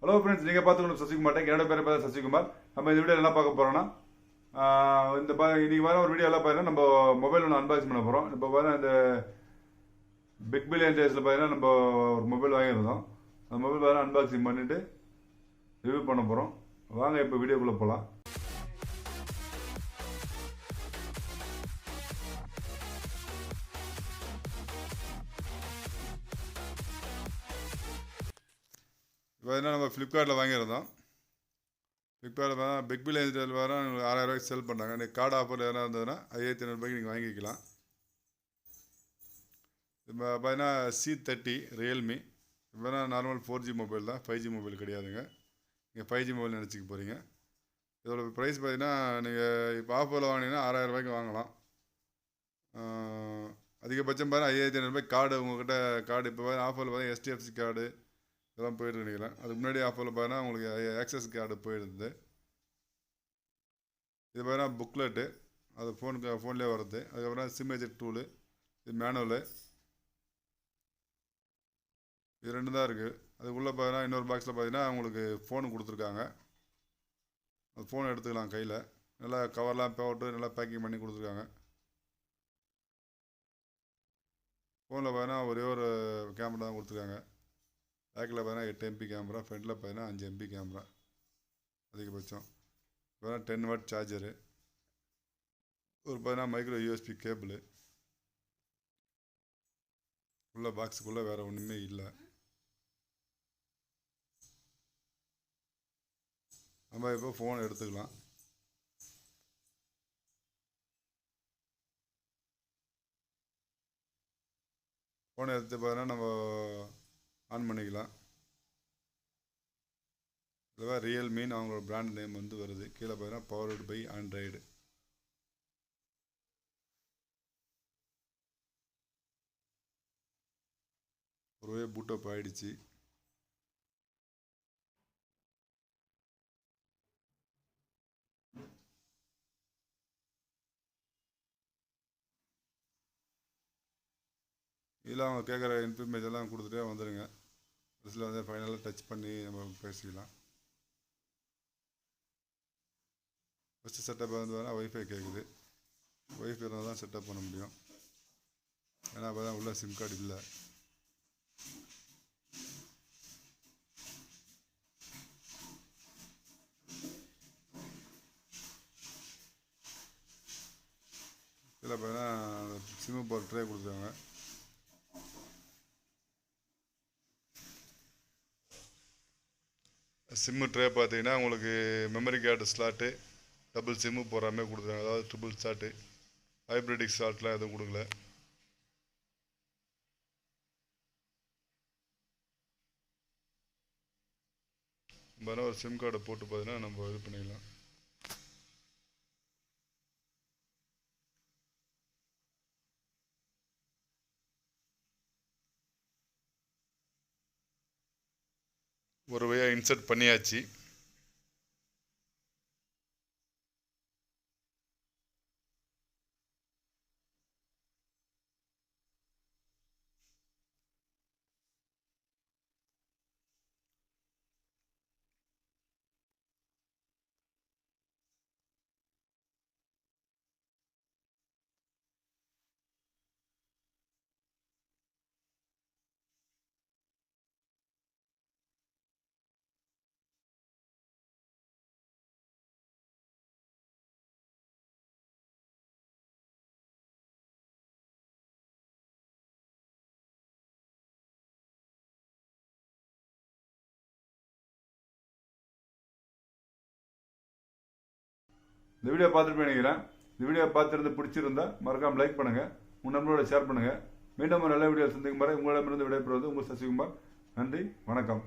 Hello friends, நீங்கள் பார்த்துக்கணும் Sasikumar tech. என்னோட பேர் பார்த்தா சசிகுமார். நம்ம இந்த வீடியோ என்ன பார்க்க போகிறோம்னா, இன்னைக்கு வர ஒரு வீடியோ எல்லாம் பார்த்தீங்கன்னா நம்ம மொபைல் ஒன்று அன்பாக்ஸ் பண்ண போகிறோம். இப்போ பார்த்தா இந்த பிக் பில்லியன் டேஸில் பார்த்தீங்கன்னா நம்ம ஒரு மொபைல் வாங்கியிருந்தோம். அந்த மொபைல் பார்த்தா அன்பாக்சிங் பண்ணிவிட்டு ரிவ்யூ பண்ண போகிறோம். வாங்க இப்போ வீடியோக்குள்ளே போகலாம். இப்போ என்ன நம்ம ஃப்ளிப்கார்ட்டில் வாங்கியிருந்தோம். ஃப்ளிப்கார்ட்டில் பார்த்தா பிக் பில்லியன் டேஸில் பார்த்தா 6000 ரூபாய்க்கு செல் பண்ணுறாங்க. இன்றைக்கி கார்டு ஆஃபர் எதனா இருந்ததுன்னா 5500 ரூபாய்க்கு நீங்கள் வாங்கிக்கலாம். இப்போ பார்த்தீங்கன்னா 𝖘𝖆𝖘𝖎𝖐 realme. இப்போ நார்மல் 4G மொபைல் தான், 5G மொபைல் கிடையாதுங்க. நீங்கள் 5G மொபைல் நினச்சிக்க போகிறீங்க. இதோட ப்ரைஸ் பார்த்தீங்கன்னா நீங்கள் இப்போ ஆஃபரில் வாங்கினீங்கன்னா 6000 ரூபாய்க்கு வாங்கலாம். அதிகபட்சம் பார்த்தா 5500 ரூபாய்க்கு கார்டு உங்கள்கிட்ட கார்டு இப்போ ஆஃபரில் பார்த்தா HDFC கார்டு இதெல்லாம் போய்ட்டு நினைக்கிறேன். அதுக்கு முன்னாடி ஆஃபரில் பார்த்தீங்கன்னா உங்களுக்கு ஆக்சஸ் கார்டு போயிடுது. இது பார்த்தீங்கன்னா புக்லெட்டு, அது ஃபோன்லேயே வருது. அதுக்கப்புறம் சிம் எஜெக்ட் டூலு, இது மேனுவலு, இது ரெண்டு தான் இருக்குது. அதுக்குள்ளே பார்த்தீங்கன்னா இன்னொரு பாக்ஸில் பார்த்தீங்கன்னா உங்களுக்கு ஃபோனு கொடுத்துருக்காங்க. அந்த ஃபோன் எடுத்துக்கலாம் கையில். நல்லா கவர்லாம் போட்டு நல்லா பேக்கிங் பண்ணி கொடுத்துருக்காங்க. ஃபோனில் பார்த்தீங்கன்னா ஒரே ஒரு கேமரா தான் கொடுத்துருக்காங்க. பேக்கில் பார்த்தீங்கன்னா 8 MP கேமரா, ஃப்ரண்ட்டில் பார்த்தீங்கன்னா 5 MP கேமரா அதிகபட்சம். பார்த்தீங்கன்னா 10 வாட் சார்ஜரு, ஒரு பார்த்தீங்கன்னா மைக்ரோ USB கேபிள். உள்ள பாக்ஸுக்குள்ளே வேறு ஒன்றுமே இல்லை. நம்ம இப்போ ஃபோன் எடுத்துக்கலாம். ஃபோனை எடுத்து பார்த்தீங்கன்னா நம்ம ஆன் பண்ணிக்கலாம். இதுவாக realme அவங்களோட பிராண்ட் நேம் வந்து வருது. கீழே பார்த்தீங்கன்னா பவர்டு பை ஆண்ட்ராய்டு. ஒருவே பூட்டப் ஆகிடுச்சு. இதில் அவங்க கேட்குற இன்ஃபர்மேஷன்லாம் கொடுத்துட்டே வந்துடுங்க. இதில் வந்து ஃபைனலாக டச் பண்ணி நம்ம பேசிக்கலாம். ஃபஸ்ட்டு செட்டப் வந்து ஒய்ஃபை கேட்குது. ஒய்ஃபை இருந்தால் தான் செட்டப் பண்ண முடியும். ஏன்னா அப்போ தான் உள்ள சிம் கார்டு இல்லை. இதில் பார்த்தீங்கன்னா சிம்மு போர் ட்ரே கொடுத்துருக்காங்க. சிம்மு ட்ரே பார்த்தீங்கன்னா உங்களுக்கு memory card slot, double sim போடுற மாதிரி கொடுத்துருக்காங்க. அதாவது ட்ரிபிள் ஸ்லாட்டு, ஹைப்ரிடிக் ஸ்லாட்லாம் எதுவும் கொடுக்கல. வேணா ஒரு சிம் கார்டை போட்டு பார்த்தீங்கன்னா நம்ம இது பண்ணிக்கலாம். ஒரு வழியாக இன்சர்ட் பண்ணியாச்சு. இந்த வீடியோ பார்த்துட்டு நினைக்கிறேன். இந்த வீடியோ பார்த்துருந்து பிடிச்சிருந்தா மறக்காமல் லைக் பண்ணுங்கள், உங்கள் நண்பரோட ஷேர் பண்ணுங்கள். மீண்டும் ஒரு நல்ல வீடியோ சந்திக்கும் வரை உங்களிடமிருந்து விடைபெறுவது உங்கள் சசிகுமார். நன்றி, வணக்கம்.